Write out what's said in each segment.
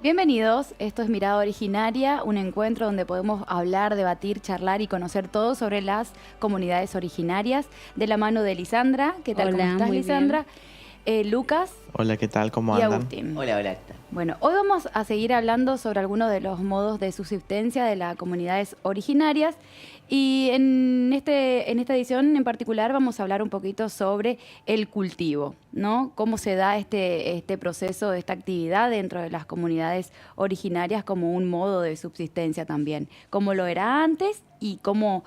Bienvenidos, esto es Mirada Originaria, un encuentro donde podemos hablar, debatir, charlar y conocer todo sobre las comunidades originarias, de la mano de Lisandra. ¿Qué tal? Hola, ¿Cómo estás, muy Lisandra? Lucas. Hola, ¿qué tal? ¿Cómo y andan? Agustín. Hola. Bueno, hoy vamos a seguir hablando sobre algunos de los modos de subsistencia de las comunidades originarias y en esta edición en particular vamos a hablar un poquito sobre el cultivo, ¿no? Cómo se da este proceso, esta actividad dentro de las comunidades originarias como un modo de subsistencia también, cómo lo era antes y cómo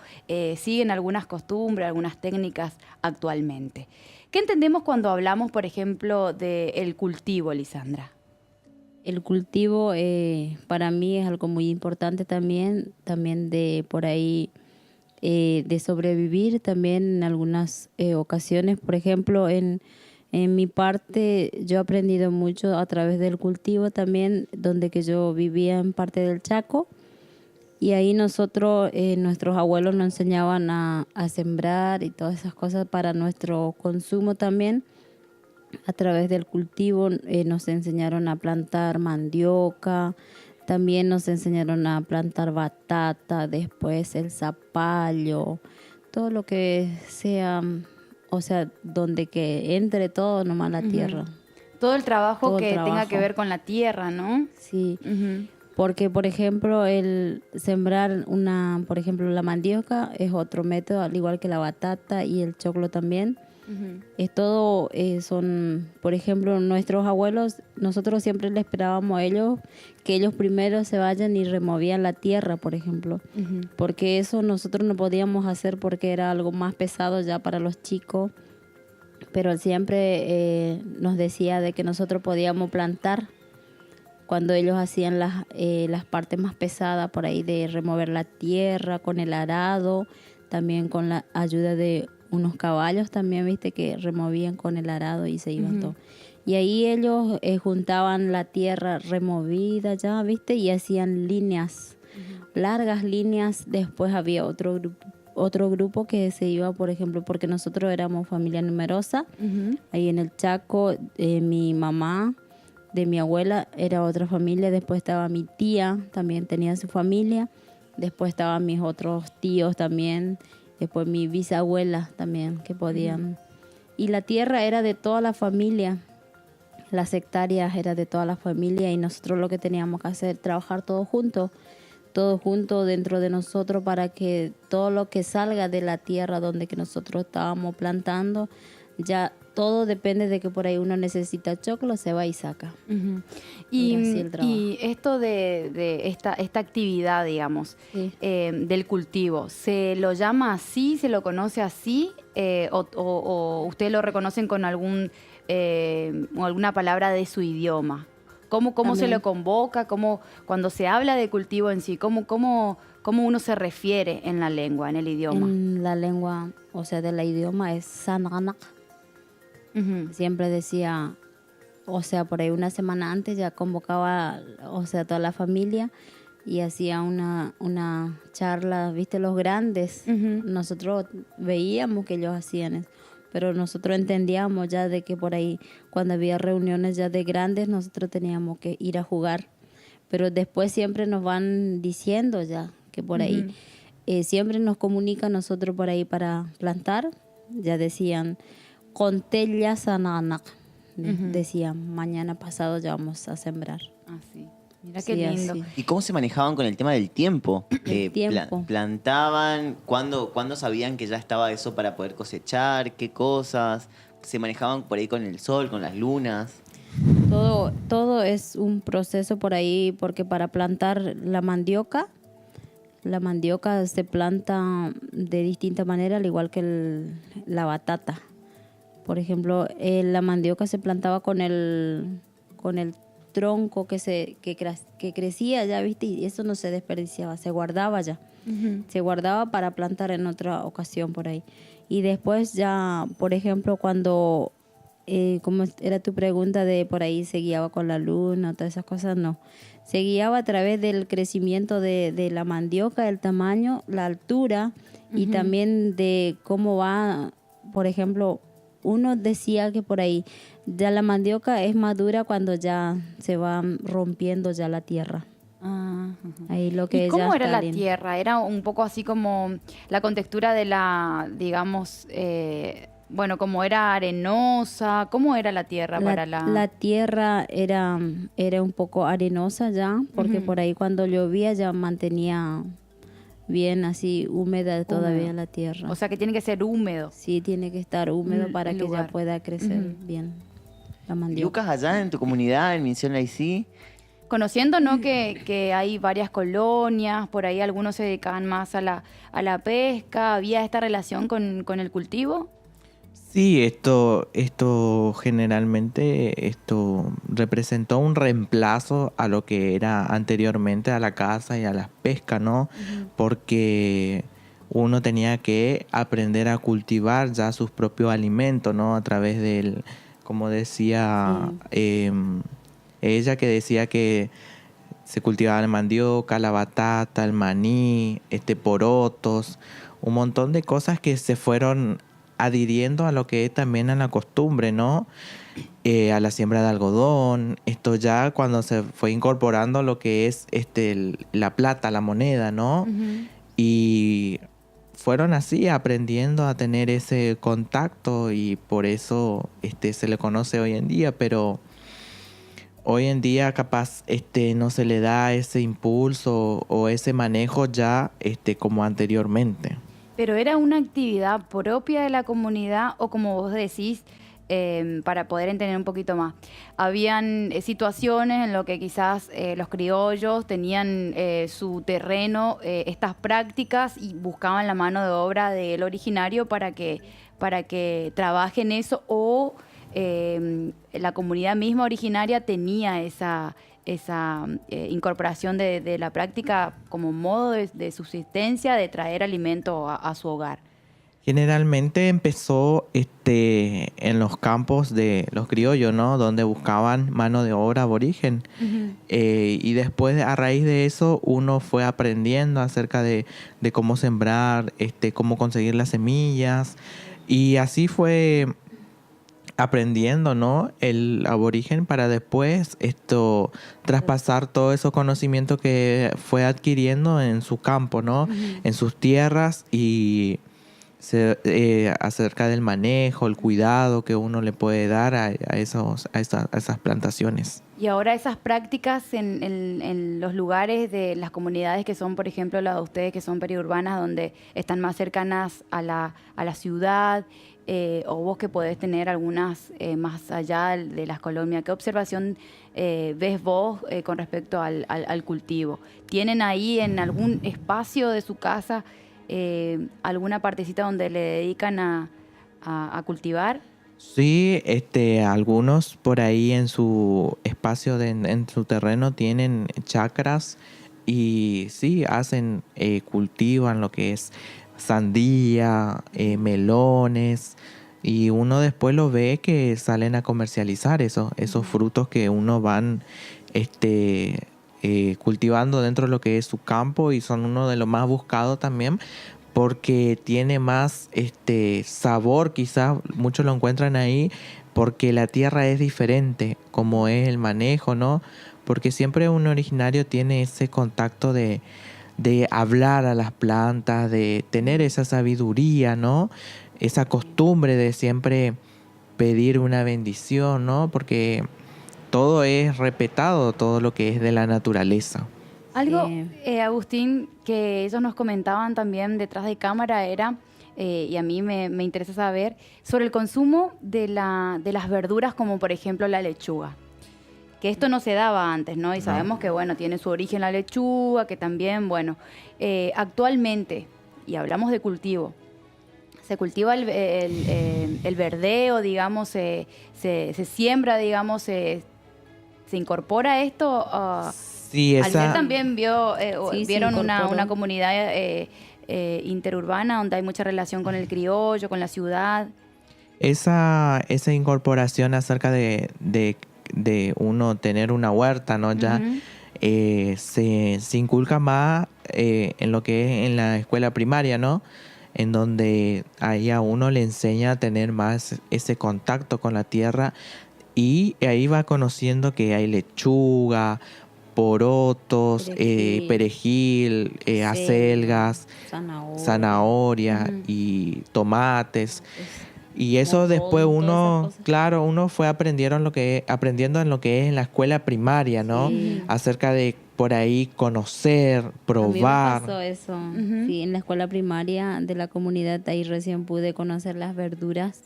siguen algunas costumbres, algunas técnicas actualmente. ¿Qué entendemos cuando hablamos, por ejemplo, del cultivo, Lisandra? El cultivo para mí es algo muy importante también de por ahí de sobrevivir también en algunas ocasiones. Por ejemplo, en mi parte yo he aprendido mucho a través del cultivo también, donde que yo vivía en parte del Chaco. Y ahí nosotros, nuestros abuelos nos enseñaban a sembrar y todas esas cosas para nuestro consumo también. A través del cultivo nos enseñaron a plantar mandioca, también nos enseñaron a plantar batata, después el zapallo, todo lo que sea, o sea, donde que entre todo nomás la tierra. Todo el trabajo que tenga que ver con la tierra, ¿no? Sí. Porque, por ejemplo, el sembrar por ejemplo, la mandioca es otro método, al igual que la batata y el choclo también. Es todo, son, por ejemplo, nuestros abuelos, nosotros siempre le esperábamos a ellos que ellos primero se vayan y removían la tierra, por ejemplo. Porque eso nosotros no podíamos hacer porque era algo más pesado ya para los chicos. Pero él siempre nos decía de que nosotros podíamos plantar cuando ellos hacían las partes más pesadas por ahí de remover la tierra con el arado, también con la ayuda de unos caballos también, viste, que removían con el arado y se iban todo. Y ahí ellos juntaban la tierra removida ya, viste, y hacían líneas, largas líneas. Después había otro grupo que se iba, por ejemplo, porque nosotros éramos familia numerosa. Ahí en el Chaco, mi mamá, de mi abuela era otra familia, después estaba mi tía, también tenía su familia, después estaban mis otros tíos también, después mi bisabuela también, que podían. Y la tierra era de toda la familia, las hectáreas era de toda la familia y nosotros lo que teníamos que hacer, trabajar todo junto dentro de nosotros para que todo lo que salga de la tierra donde que nosotros estábamos plantando, ya todo depende de que por ahí uno necesita choclo, se va y saca. Y esto de esta actividad, digamos, sí, del cultivo, ¿se lo llama así, se lo conoce así o ustedes lo reconocen con alguna palabra de su idioma? ¿Cómo se lo convoca? Cuando se habla de cultivo en sí, ¿cómo uno se refiere en la lengua, en el idioma? En la lengua, o sea, de la idioma es sananak. Siempre decía, o sea, por ahí una semana antes ya convocaba, o sea, toda la familia y hacía una charla, viste, los grandes. Nosotros veíamos que ellos hacían eso, pero nosotros entendíamos ya de que por ahí cuando había reuniones ya de grandes nosotros teníamos que ir a jugar, pero después siempre nos van diciendo ya que por ahí siempre nos comunican nosotros por ahí para plantar, ya decían Contella Sananak, decían mañana pasado ya vamos a sembrar. Así. Mira qué lindo. Así. ¿Y cómo se manejaban con el tema del tiempo? Tiempo. ¿Plantaban? ¿Cuándo sabían que ya estaba eso para poder cosechar? ¿Qué cosas? ¿Se manejaban por ahí con el sol, con las lunas? Todo es un proceso por ahí, porque para plantar la mandioca se planta de distinta manera, al igual que la batata. Por ejemplo, la mandioca se plantaba con el tronco que crecía ya, ¿viste? Y eso no se desperdiciaba, se guardaba ya. Se guardaba para plantar en otra ocasión por ahí. Y después ya, por ejemplo, cuando como era tu pregunta de por ahí se guiaba con la luna, todas esas cosas, no. Se guiaba a través del crecimiento de la mandioca, el tamaño, la altura y también de cómo va, por ejemplo, uno decía que por ahí ya la mandioca es madura cuando ya se va rompiendo ya la tierra. Ah, Ahí lo que ¿y cómo ya era está la bien. tierra? Era un poco así como la contextura de la, digamos, bueno, como era arenosa, ¿cómo era la tierra para La tierra era un poco arenosa ya, porque Ujú. por ahí cuando llovía ya mantenía bien así húmeda todavía Húmedo? la tierra. O sea que tiene que ser húmedo Sí, tiene que estar húmedo para el que ya lugar. pueda crecer Ujú. bien la Y mandioca. Lucas, allá en tu comunidad, en Misión Laicí, Conociendo, ¿no? Que hay varias colonias, por ahí algunos se dedicaban más a la pesca, ¿había esta relación con el cultivo? Sí, esto generalmente esto representó un reemplazo a lo que era anteriormente a la caza y a la pesca, ¿no? Porque uno tenía que aprender a cultivar ya sus propios alimentos, ¿no? A través del, como decía ella, que decía que se cultivaba la mandioca, la batata, el maní, porotos, un montón de cosas que se fueron adhiriendo a lo que es también a la costumbre, ¿no? A la siembra de algodón, esto ya cuando se fue incorporando lo que es la plata, la moneda, ¿no? Ujú. Y fueron así aprendiendo a tener ese contacto y por eso se le conoce hoy en día, pero hoy en día capaz no se le da ese impulso o ese manejo ya como anteriormente. ¿Pero era una actividad propia de la comunidad o como vos decís, para poder entender un poquito más? Habían situaciones en lo que quizás los criollos tenían su terreno, estas prácticas y buscaban la mano de obra del originario para que trabaje en eso o la comunidad misma originaria tenía esa incorporación de la práctica como modo de subsistencia, de traer alimento a su hogar. Generalmente empezó en los campos de los criollos, ¿no? Donde buscaban mano de obra aborigen. Ujú. Y después, a raíz de eso, uno fue aprendiendo acerca de cómo sembrar, cómo conseguir las semillas. Y así fue aprendiendo, ¿no? El aborigen para después traspasar todo ese conocimiento que fue adquiriendo en su campo, ¿no? Ujú. En sus tierras y acerca del manejo, el cuidado que uno le puede dar a esas plantaciones. Y ahora esas prácticas en los lugares de las comunidades que son, por ejemplo, las de ustedes que son periurbanas, donde están más cercanas a la ciudad, o vos que podés tener algunas más allá de las colonias, ¿qué observación ves vos con respecto al cultivo? ¿Tienen ahí en algún espacio de su casa alguna partecita donde le dedican a cultivar? Sí, algunos por ahí en su espacio, en su terreno tienen chacras y sí, cultivan lo que es sandía, melones y uno después lo ve que salen a comercializar esos frutos que uno van cultivando dentro de lo que es su campo y son uno de los más buscados también porque tiene más sabor, quizás muchos lo encuentran ahí porque la tierra es diferente, como es el manejo, ¿no? Porque siempre un originario tiene ese contacto de hablar a las plantas, de tener esa sabiduría, ¿no? Esa costumbre de siempre pedir una bendición, ¿no? Porque todo es respetado, todo lo que es de la naturaleza. Algo, Sí. Agustín, que ellos nos comentaban también detrás de cámara era, y a mí me interesa saber, sobre el consumo de las verduras como por ejemplo la lechuga. Que esto no se daba antes, ¿no? Y sabemos que, bueno, tiene su origen la lechuga, que también, bueno, actualmente, y hablamos de cultivo, se cultiva el verdeo, digamos, se siembra, digamos, se incorpora esto. Sí, Al ser esa, también Sí, se vieron una incorporó. comunidad interurbana donde hay mucha relación con el criollo, con la ciudad. esa incorporación acerca de uno tener una huerta, ¿no? Ya se inculca más en lo que es en la escuela primaria, ¿no? En donde ahí a uno le enseña a tener más ese contacto con la tierra y ahí va conociendo que hay lechuga, porotos, perejil, acelgas, zanahoria y tomates. Y eso después uno, claro, uno fue aprendiendo en lo que es en la escuela primaria, ¿no? Sí. Acerca de por ahí conocer, probar. A mí me pasó eso. Sí, en la escuela primaria de la comunidad ahí recién pude conocer las verduras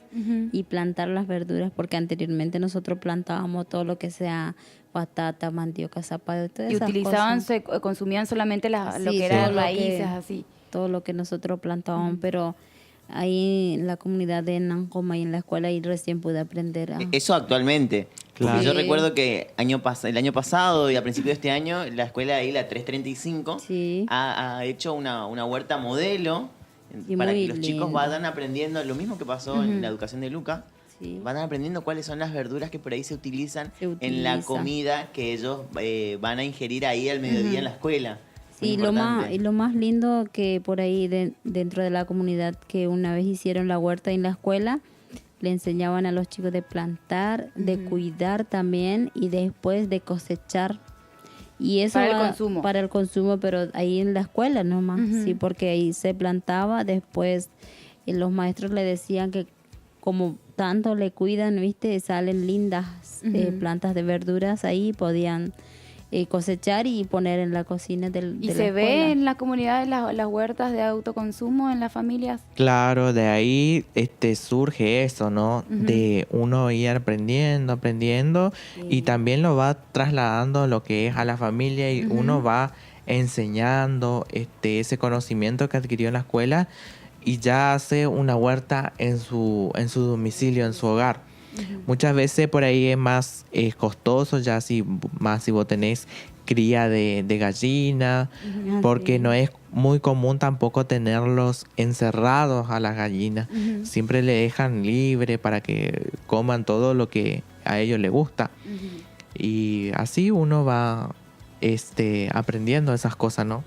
y plantar las verduras, porque anteriormente nosotros plantábamos todo lo que sea batata, mandioca, zapallo, todas Y esas utilizaban, cosas. consumían solamente lo Sí, que todo eran lo raíces, que- así. todo lo que nosotros plantábamos, pero ahí en la comunidad de Nancoma y en la escuela ahí recién pude aprender a... Eso actualmente. Claro. Porque yo Sí. recuerdo que el año pasado y a principios de este año, la escuela ahí, la 335, Sí. ha hecho una huerta modelo Y para muy que los chicos linda. vayan aprendiendo lo mismo que pasó en la educación de Luca. Sí. Van aprendiendo cuáles son las verduras que por ahí se utilizan en la utilizan. comida que ellos van a ingerir ahí al mediodía en la escuela. Muy Sí, importante. lo más lindo que por ahí dentro de la comunidad, que una vez hicieron la huerta en la escuela, le enseñaban a los chicos de plantar, de cuidar también y después de cosechar. Y eso Para el consumo. Para el consumo, pero ahí en la escuela nomás, sí, porque ahí se plantaba, después los maestros le decían que como tanto le cuidan, viste, salen lindas plantas de verduras ahí, podían cosechar y poner en la cocina ¿Y de se la ve escuela. en las comunidades las huertas de autoconsumo en las familias? Claro, de ahí surge eso, ¿no? De uno ir aprendiendo y también lo va trasladando lo que es a la familia y uno va enseñando ese conocimiento que adquirió en la escuela y ya hace una huerta en su domicilio, en su hogar. Muchas veces por ahí es más costoso, ya si vos tenés cría de gallina, porque sí. no es muy común tampoco tenerlos encerrados a las gallinas. Siempre le dejan libre para que coman todo lo que a ellos les gusta. Y así uno va aprendiendo esas cosas, ¿no?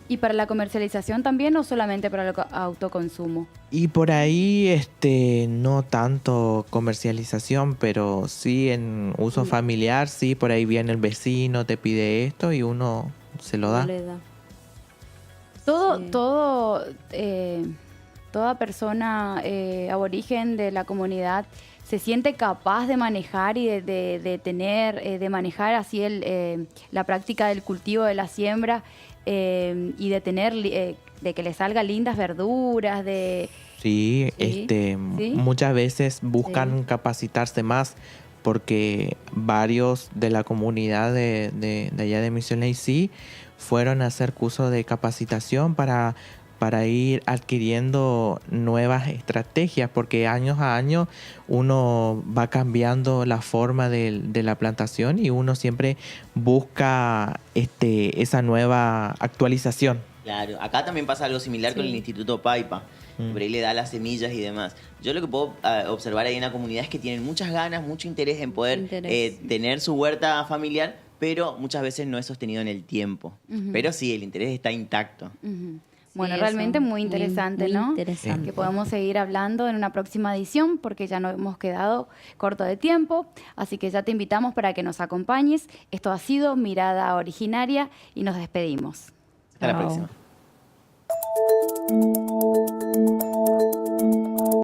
¿Y para la comercialización también o solamente para el autoconsumo? Y por ahí, no tanto comercialización, pero sí en uso familiar, sí, por ahí viene el vecino, te pide esto y uno se lo da. Le da. Sí. Toda persona aborigen de la comunidad se siente capaz de manejar y de manejar así la práctica del cultivo de la siembra y de tener de que le salgan lindas verduras, Sí, Sí, sí. muchas veces buscan capacitarse más porque varios de la comunidad de allá de Misión Ley sí fueron a hacer cursos de capacitación para ir adquiriendo nuevas estrategias, porque años a año uno va cambiando la forma de la plantación y uno siempre busca esa nueva actualización. Claro, acá también pasa algo similar con el Instituto Paipa. Por ahí le da las semillas y demás. Yo lo que puedo observar ahí en la comunidad es que tienen muchas ganas, mucho interés en poder tener su huerta familiar, pero muchas veces no es sostenido en el tiempo. Pero sí, el interés está intacto. Bueno, Sí, realmente eso, muy interesante, muy ¿no? interesante. Que podemos seguir hablando en una próxima edición porque ya nos hemos quedado corto de tiempo, así que ya te invitamos para que nos acompañes. Esto ha sido Mirada Originaria y nos despedimos. Hasta la Chao. próxima.